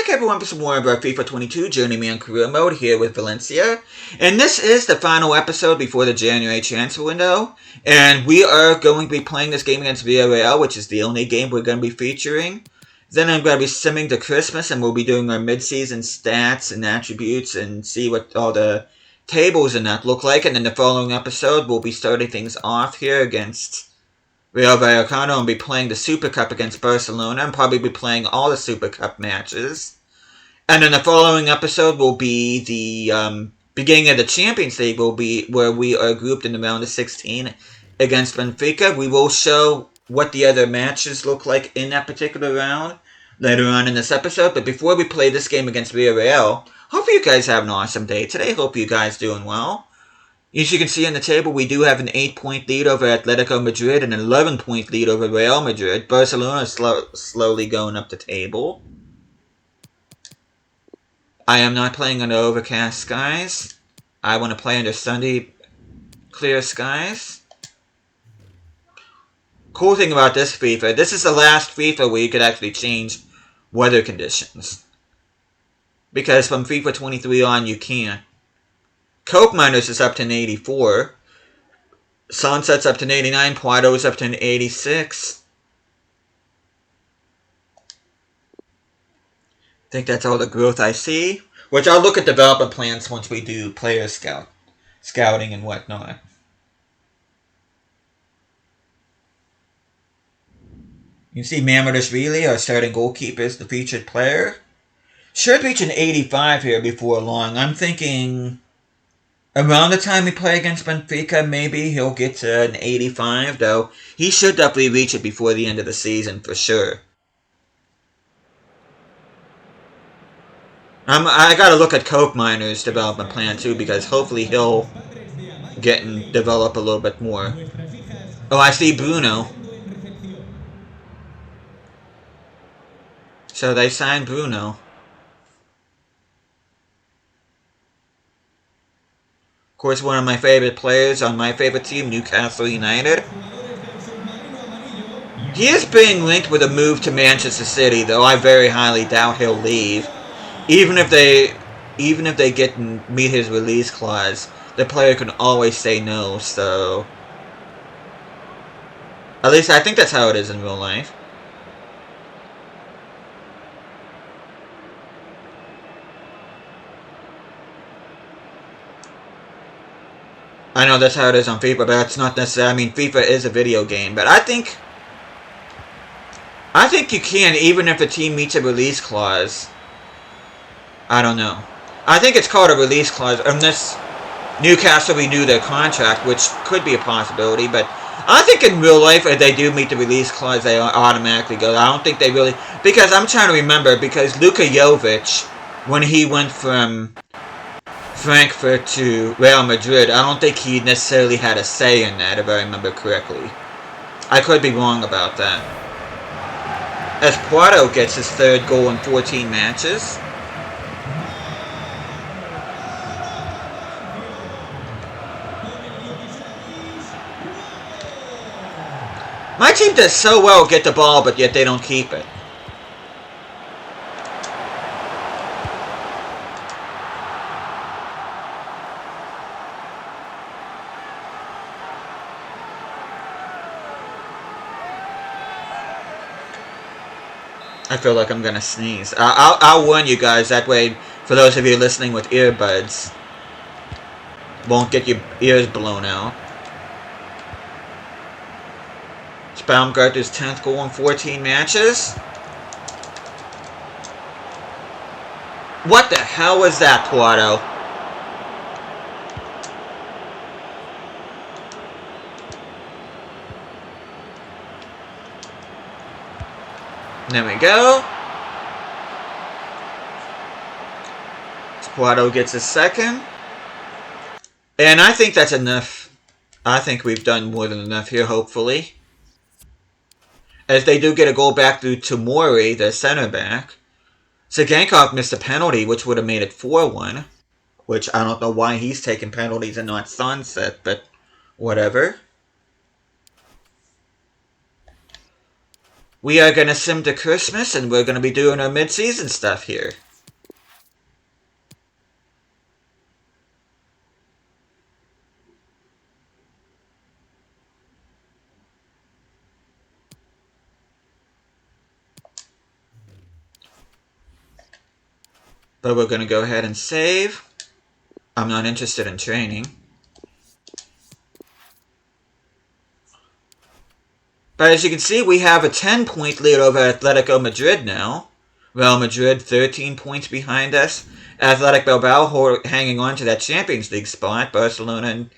back everyone for some more of our FIFA 22 Journeyman career mode here with Valencia. And this is the final episode before the January transfer window. And we are going to be playing this game against Villarreal, which is the only game we're going to be featuring. Then I'm going to be simming to Christmas and we'll be doing our mid-season stats and attributes and see what all the tables and that look like. And in the following episode, we'll be starting things off here against Real Vallecano and be playing the Super Cup against Barcelona and probably be playing all the Super Cup matches. And in the following episode will be the beginning of the Champions League, will be where we are grouped in the round of 16 against Benfica. We will show what the other matches look like in that particular round later on in this episode. But before we play this game against Villarreal, hope you guys have an awesome day today. Hope you guys doing well. As you can see on the table, we do have an 8-point lead over Atletico Madrid and an 11-point lead over Real Madrid. Barcelona is slowly going up the table. I am not playing under overcast skies. I want to play under sunny, clear skies. Cool thing about this FIFA, this is the last FIFA where you could actually change weather conditions. Because from FIFA 23 on, you can't. Coke Miners is up to an 84. Sunset's up to an 89. Plato's up to an 86. I think that's all the growth I see. Which I'll look at development plans once we do player scouting and whatnot. You can see Mamadashvili, our starting goalkeeper, is the featured player. Should reach an 85 here before long. I'm thinking around the time we play against Benfica, maybe he'll get to an 85, though he should definitely reach it before the end of the season, for sure. I gotta look at Coke Miner's development plan, too, because hopefully he'll get and develop a little bit more. Oh, I see Bruno. So they signed Bruno. Of course, one of my favorite players on my favorite team, Newcastle United. He is being linked with a move to Manchester City, though I very highly doubt he'll leave. Even if they get and meet his release clause, the player can always say no, so at least I think that's how it is in real life. I know that's how it is on FIFA, but that's not necessarily, I mean, FIFA is a video game, but I think you can, even if a team meets a release clause. I don't know. I think it's called a release clause, unless Newcastle renew their contract, which could be a possibility, but I think in real life, if they do meet the release clause, they automatically go. I don't think they really, because I'm trying to remember, because Luka Jovic, when he went from Frankfurt to Real Madrid, I don't think he necessarily had a say in that, if I remember correctly. I could be wrong about that. As Prado gets his third goal in 14 matches. My team does so well get the ball, but yet they don't keep it. I feel like I'm gonna sneeze. I'll warn you guys, that way, for those of you listening with earbuds, won't get your ears blown out. It's Baumgartner's 10th goal in 14 matches. What the hell was that, Prado? There we go. Prado gets a second. And I think that's enough. I think we've done more than enough here, hopefully. As they do get a goal back through Tomori, the center back. Zagankov missed a penalty, which would have made it 4-1. Which I don't know why he's taking penalties and not Sunset, but whatever. We are going to sim to Christmas, and we're going to be doing our mid-season stuff here. But we're going to go ahead and save. I'm not interested in training. But as you can see, we have a 10-point lead over Atletico Madrid now. Real Madrid 13 points behind us. Athletic Bilbao hanging on to that Champions League spot. Barcelona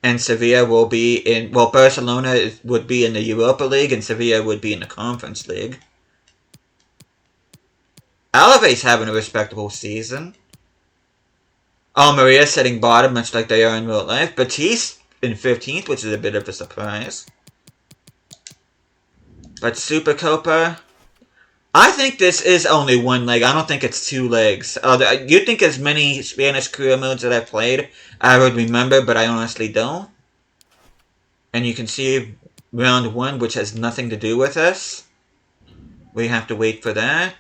and Sevilla will be in... Well, Barcelona would be in the Europa League and Sevilla would be in the Conference League. Alaves having a respectable season. Almeria sitting bottom, much like they are in real life. Betis in 15th, which is a bit of a surprise. But Supercopa, I think this is only one leg. I don't think it's two legs. You'd think as many Spanish career modes that I've played, I would remember, but I honestly don't. And you can see round 1, which has nothing to do with us. We have to wait for that.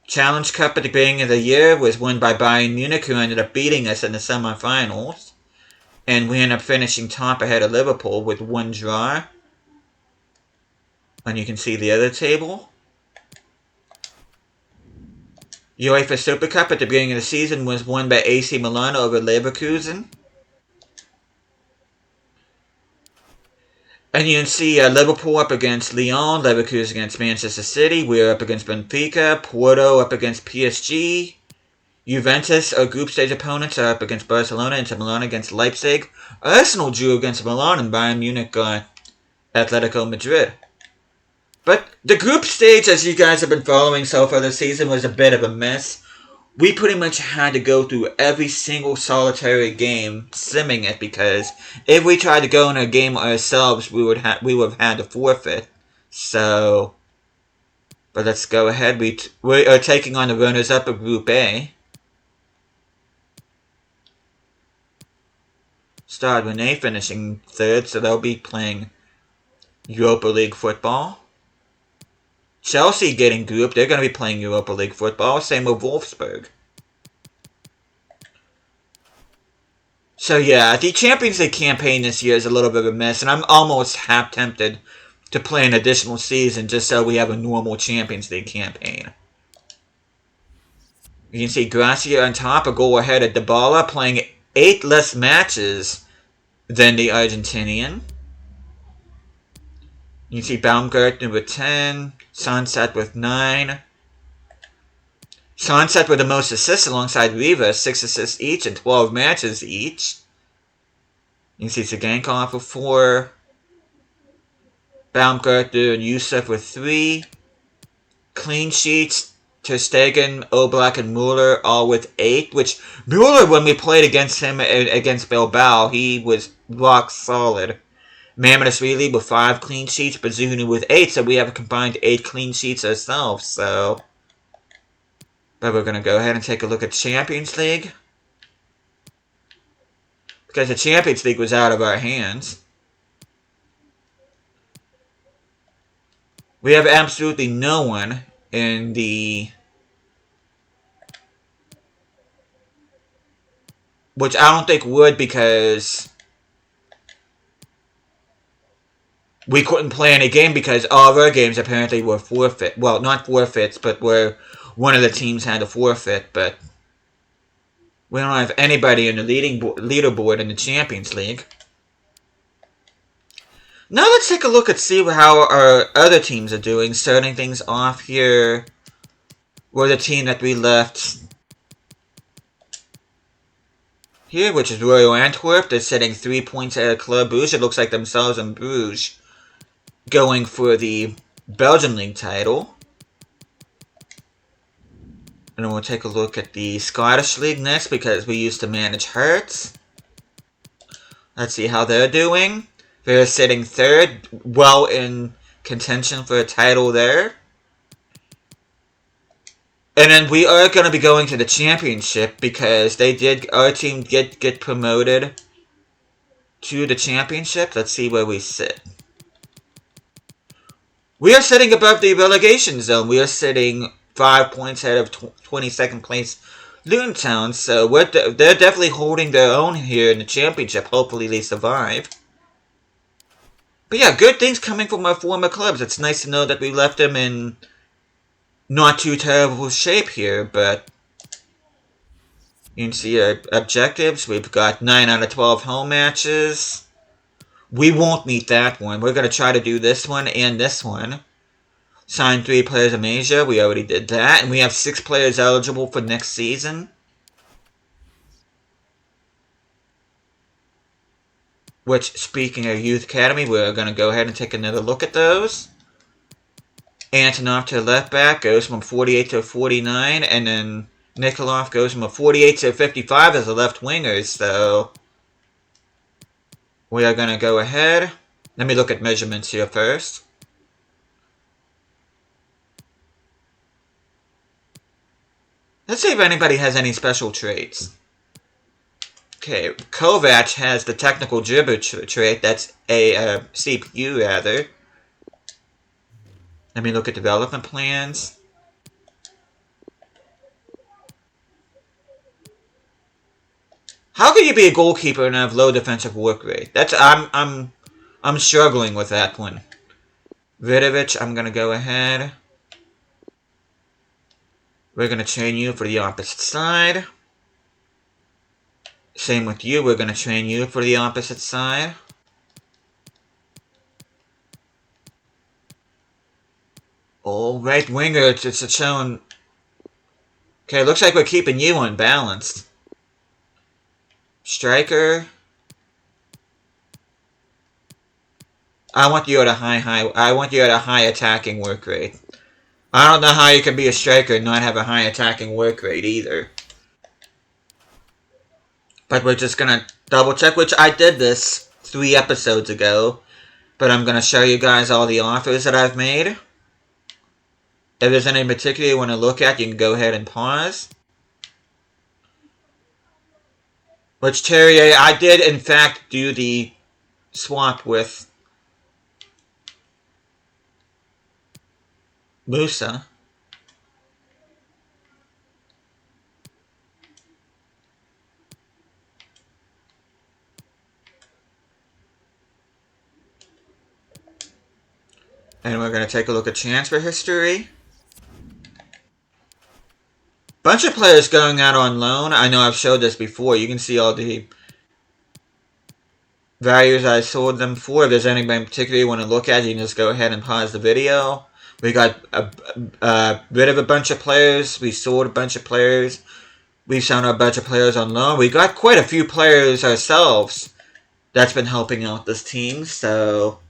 Challenge Cup at the beginning of the year was won by Bayern Munich, who ended up beating us in the semifinals. And we ended up finishing top ahead of Liverpool with 1 draw. And you can see the other table. UEFA Super Cup at the beginning of the season was won by AC Milan over Leverkusen. And you can see Liverpool up against Lyon, Leverkusen against Manchester City, we're up against Benfica, Porto up against PSG, Juventus, our group stage opponents, are up against Barcelona, Inter Milan against Leipzig, Arsenal drew against Milan, and Bayern Munich got Atletico Madrid. But the group stage, as you guys have been following so far this season, was a bit of a mess. We pretty much had to go through every single solitary game, simming it, because if we tried to go in a game ourselves, we would have had to forfeit. So, but let's go ahead. We are taking on the runners-up of Group A. Stade Rennais finishing 3rd, so they'll be playing Europa League football. Chelsea getting grouped. They're going to be playing Europa League football. Same with Wolfsburg. So yeah, the Champions League campaign this year is a little bit of a mess. And I'm almost half tempted to play an additional season just so we have a normal Champions League campaign. You can see Gracia on top, a goal ahead of Dybala, playing 8 less matches than the Argentinian. You can see Baumgartner with 10, Sunset with 9. Sunset with the most assists alongside Riva, 6 assists each and 12 matches each. You can see Zagankov with 4. Baumgartner and Yusuf with 3. Clean sheets, Ter Stegen, Oblak, and Mueller all with 8. Which, Mueller, when we played against him against Bilbao, he was rock solid. Mamedashvili with 5 clean sheets, Bazunu with 8, so we have a combined 8 clean sheets ourselves, so... But we're going to go ahead and take a look at Champions League. Because the Champions League was out of our hands. We have absolutely no one in the... Which I don't think would, because... We couldn't play any game because all of our games apparently were forfeit. Well, not forfeits, but where one of the teams had to forfeit. But we don't have anybody in the leaderboard in the Champions League. Now let's take a look at see how our other teams are doing. Starting things off here, were the team that we left here, which is Royal Antwerp. They're sitting 3 points out of Club Brugge. It looks like themselves and Bruges going for the Belgian League title. And then we'll take a look at the Scottish League next because we used to manage Hearts. Let's see how they're doing. They're sitting 3rd, well in contention for a title there. And then we are going to be going to the championship because our team did get promoted to the championship. Let's see where we sit. We are sitting above the relegation zone. We are sitting 5 points ahead of 22nd place Town. So they're definitely holding their own here in the championship. Hopefully they survive. But yeah, good things coming from our former clubs. It's nice to know that we left them in not too terrible shape here, but you can see our objectives. We've got 9 out of 12 home matches. We won't meet that one. We're going to try to do this one and this one. Sign 3 players in Asia. We already did that. And we have 6 players eligible for next season. Which, speaking of Youth Academy, we're going to go ahead and take another look at those. Antonov to left back goes from 48 to 49. And then Nikolov goes from a 48 to 55 as a left winger. So we are going to go ahead. Let me look at measurements here first. Let's see if anybody has any special traits. Okay, Kovac has the technical dribble trait. That's a CPU, rather. Let me look at development plans. How can you be a goalkeeper and have low defensive work rate? That's I'm struggling with that one. Vidovic, I'm gonna go ahead. We're gonna train you for the opposite side. Same with you, we're going to train you for the opposite side. Oh, right winger, it's a showing. Okay, looks like we're keeping you unbalanced. Striker. I want you at a high attacking work rate. I don't know how you can be a striker and not have a high attacking work rate either. But we're just gonna double check, which I did this 3 episodes ago. But I'm gonna show you guys all the offers that I've made. If there's any in particular you want to look at, you can go ahead and pause. Which Terrier, I did in fact do the swap with Musa. And we're going to take a look at transfer history. Bunch of players going out on loan. I know I've showed this before. You can see all the values I sold them for. If there's anybody in particular you want to look at, you can just go ahead and pause the video. We got rid of a bunch of players. We sold a bunch of players. We found a bunch of players on loan. We got quite a few players ourselves that's been helping out this team. So,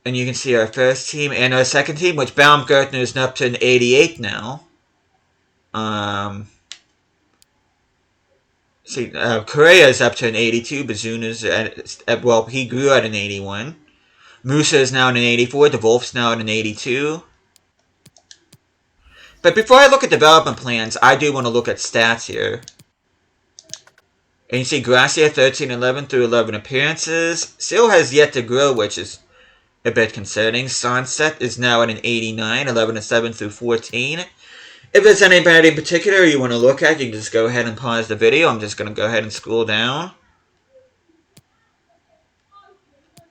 and you can see our first team and our second team, which Baumgartner is up to an 88 now. Correa is up to an 82. Bazuna's well, he grew at an 81. Musa is now at an 84. De Wolf's now at an 82. But before I look at development plans, I do want to look at stats here. And you see Gracia 13-11 through 11 appearances. Still has yet to grow, which is a bit concerning. Sunset is now at an 89, 11-7 through 14. If there's anybody in particular you want to look at, you can just go ahead and pause the video. I'm just going to go ahead and scroll down.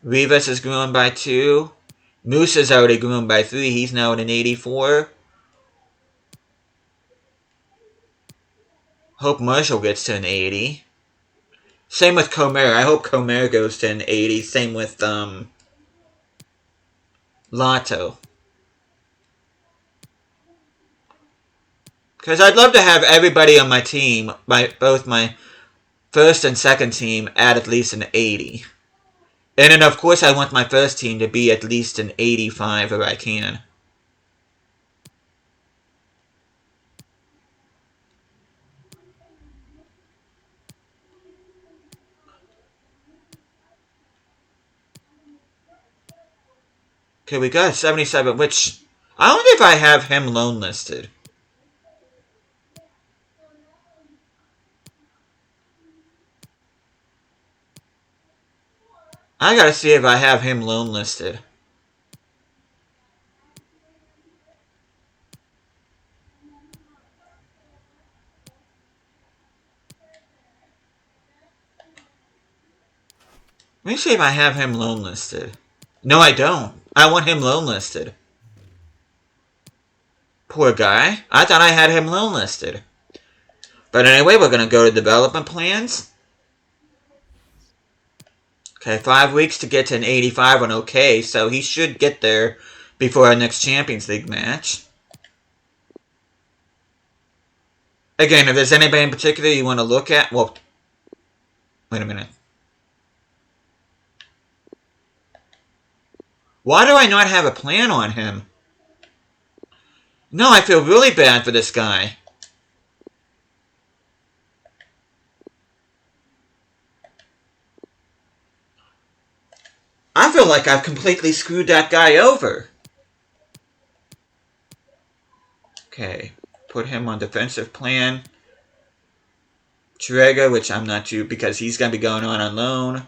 Rivas has grown by 2. Moose has already grown by 3. He's now at an 84. Hope Marshall gets to an 80. Same with Comer. I hope Comer goes to an 80. Same with Lotto. Because I'd love to have everybody on my team, both my first and second team, at least an 80. And then, of course, I want my first team to be at least an 85 if I can. Okay, we got 77, which I wonder if I have him loan listed. I gotta see if I have him loan listed. Let me see if I have him loan listed. No, I don't. I want him loan listed. Poor guy. I thought I had him loan listed. But anyway, we're going to go to development plans. Okay, 5 weeks to get to an 85 on OK, so he should get there before our next Champions League match. Again, if there's anybody in particular you want to look at, well, wait a minute. Why do I not have a plan on him? No, I feel really bad for this guy. I feel like I've completely screwed that guy over. Okay, put him on defensive plan. Trega, which I'm not too, because he's going to be going on loan.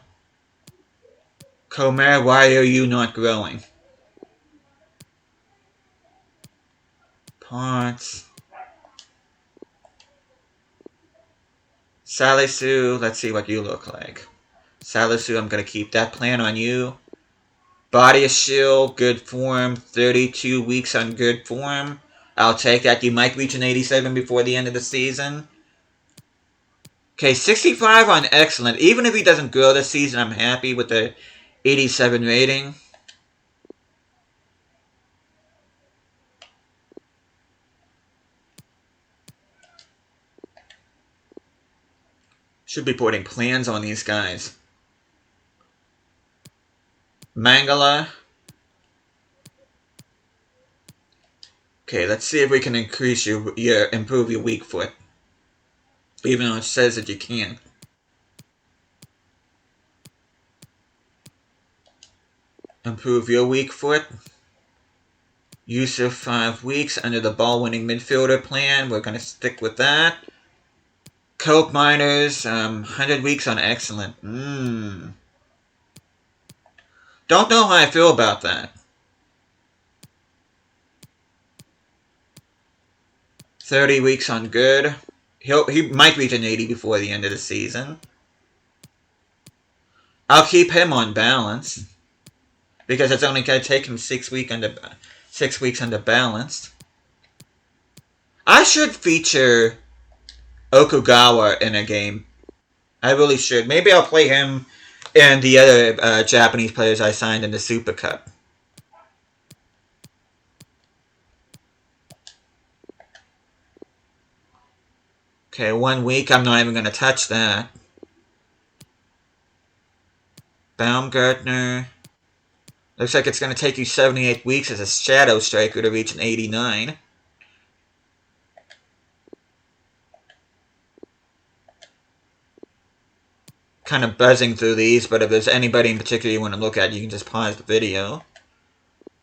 Comer, why are you not growing? Ponce. Salisu, let's see what you look like. Salisu, I'm going to keep that plan on you. Body shield, good form. 32 weeks on good form. I'll take that. You might reach an 87 before the end of the season. Okay, 65 on excellent. Even if he doesn't grow this season, I'm happy with the 87 rating. Should be putting plans on these guys. Mangala. Okay, let's see if we can increase improve your weak foot. Even though it says that you can. Improve your weak foot. Use of 5 weeks under the ball-winning midfielder plan. We're going to stick with that. Coke Miners, 100 weeks on excellent. Don't know how I feel about that. 30 weeks on good. He might reach an 80 before the end of the season. I'll keep him on balance. Because it's only going to take him 6 weeks under balanced. I should feature Okugawa in a game. I really should. Maybe I'll play him and the other Japanese players I signed in the Super Cup. Okay, 1 week. I'm not even going to touch that. Baumgartner. Looks like it's going to take you 78 weeks as a shadow striker to reach an 89. Kind of buzzing through these, but if there's anybody in particular you want to look at, you can just pause the video.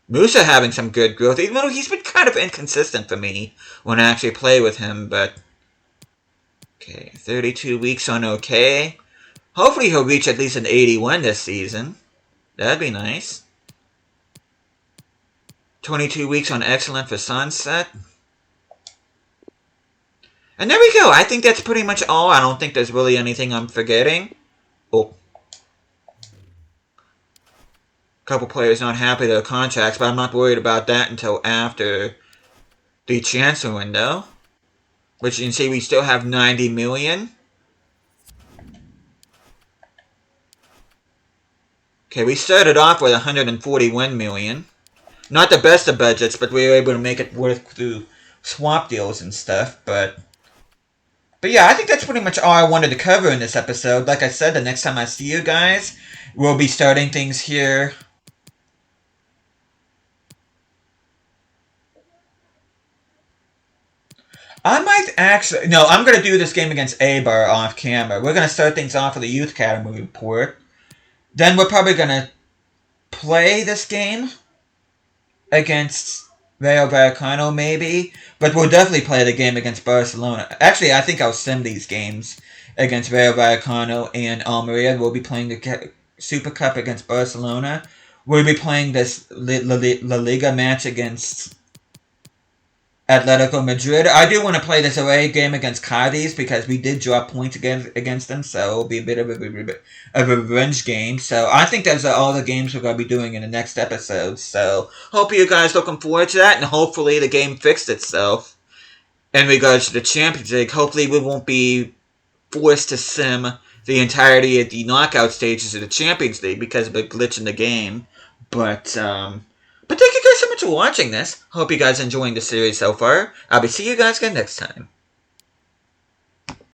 Musa having some good growth, even though he's been kind of inconsistent for me when I actually play with him, but... Okay, 32 weeks on okay. Hopefully he'll reach at least an 81 this season. That'd be nice. 22 weeks on excellent for Sunset. And there we go. I think that's pretty much all. I don't think there's really anything I'm forgetting. Oh. A couple players not happy with their contracts, but I'm not worried about that until after the transfer window. Which you can see we still have 90 million. Okay, we started off with 141 million. Not the best of budgets, but we were able to make it work through swap deals and stuff, but yeah, I think that's pretty much all I wanted to cover in this episode. Like I said, the next time I see you guys, we'll be starting things here. I might actually... No, I'm going to do this game against Eibar off camera. We're going to start things off with a Youth Academy report. Then we're probably going to play this game against Rayo Vallecano, maybe. But we'll definitely play the game against Barcelona. Actually, I think I'll sim these games against Rayo Vallecano and Almeria. We'll be playing Super Cup against Barcelona. We'll be playing this La Liga match against Atletico Madrid. I do want to play this away game against Cadiz because we did drop points against them, so it'll be a bit of a revenge game. So I think those are all the games we're going to be doing in the next episode. So hope you guys looking forward to that, and hopefully the game fixed itself in regards to the Champions League. Hopefully we won't be forced to sim the entirety of the knockout stages of the Champions League because of a glitch in the game. But thank you guys so much for watching this. Hope you guys are enjoying the series so far. I'll be seeing you guys again next time.